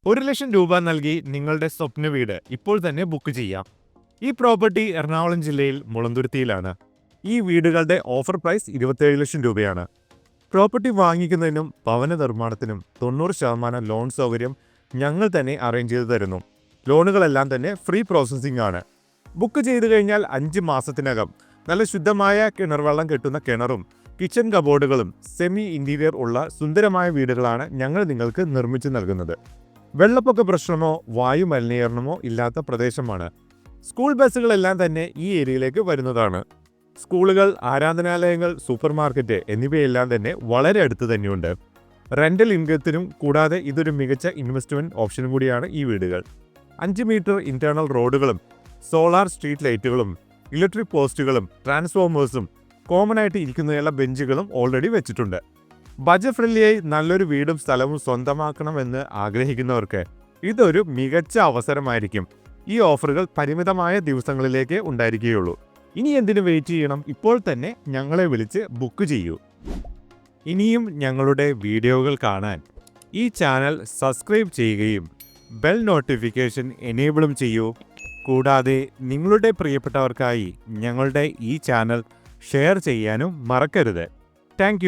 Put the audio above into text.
1,00,000 രൂപ നൽകി നിങ്ങളുടെ സ്വപ്ന വീട് ഇപ്പോൾ തന്നെ ബുക്ക് ചെയ്യാം. ഈ പ്രോപ്പർട്ടി എറണാകുളം ജില്ലയിൽ മുളന്തുരുത്തിയിലാണ്. ഈ വീടുകളുടെ ഓഫർ പ്രൈസ് 27,00,000 രൂപയാണ്. പ്രോപ്പർട്ടി വാങ്ങിക്കുന്നതിനും ഭവന നിർമ്മാണത്തിനും 90% ലോൺ സൗകര്യം ഞങ്ങൾ തന്നെ അറേഞ്ച് ചെയ്തു തരുന്നു. ലോണുകളെല്ലാം തന്നെ ഫ്രീ പ്രോസസ്സിംഗ് ആണ്. ബുക്ക് ചെയ്തു കഴിഞ്ഞാൽ 5 മാസത്തിനകം നല്ല ശുദ്ധമായ കിണർ വെള്ളം കിട്ടുന്ന കിണറും കിച്ചൺ കബോർഡുകളും സെമി ഇന്റീരിയർ ഉള്ള സുന്ദരമായ വീടുകളാണ് ഞങ്ങൾ നിങ്ങൾക്ക് നിർമ്മിച്ചു നൽകുന്നത്. വെള്ളപ്പൊക്ക പ്രശ്നമോ വായു മലിനീകരണമോ ഇല്ലാത്ത പ്രദേശമാണ്. സ്കൂൾ ബസ്സുകളെല്ലാം തന്നെ ഈ ഏരിയയിലേക്ക് വരുന്നതാണ്. സ്കൂളുകൾ, ആരാധനാലയങ്ങൾ, സൂപ്പർ മാർക്കറ്റ് എന്നിവയെല്ലാം തന്നെ വളരെ അടുത്ത് തന്നെയുണ്ട്. റെന്റൽ ഇൻകത്തിനും കൂടാതെ ഇതൊരു മികച്ച ഇൻവെസ്റ്റ്മെന്റ് ഓപ്ഷനും കൂടിയാണ് ഈ വീടുകൾ. 5 മീറ്റർ ഇന്റേണൽ റോഡുകളും സോളാർ സ്ട്രീറ്റ് ലൈറ്റുകളും ഇലക്ട്രിക് പോസ്റ്റുകളും ട്രാൻസ്ഫോമേഴ്സും കോമൺ ആയിട്ട് ഇരിക്കുന്നതിനുള്ള ബെഞ്ചുകളും ഓൾറെഡി വെച്ചിട്ടുണ്ട്. ബജറ്റ് ഫ്രണ്ട്ലിയായി നല്ലൊരു വീടും സ്ഥലവും സ്വന്തമാക്കണമെന്ന് ആഗ്രഹിക്കുന്നവർക്ക് ഇതൊരു മികച്ച അവസരമായിരിക്കും. ഈ ഓഫറുകൾ പരിമിതമായ ദിവസങ്ങളിലേക്ക് ഉണ്ടായിരിക്കുകയുള്ളൂ. ഇനി എന്തിനു വെയിറ്റ് ചെയ്യണം? ഇപ്പോൾ തന്നെ ഞങ്ങളെ വിളിച്ച് ബുക്ക് ചെയ്യൂ. ഇനിയും ഞങ്ങളുടെ വീഡിയോകൾ കാണാൻ ഈ ചാനൽ സബ്സ്ക്രൈബ് ചെയ്യുകയും ബെൽ നോട്ടിഫിക്കേഷൻ എനേബിളും ചെയ്യൂ. കൂടാതെ നിങ്ങളുടെ പ്രിയപ്പെട്ടവർക്കായി ഞങ്ങളുടെ ഈ ചാനൽ ഷെയർ ചെയ്യാനും മറക്കരുത്. താങ്ക്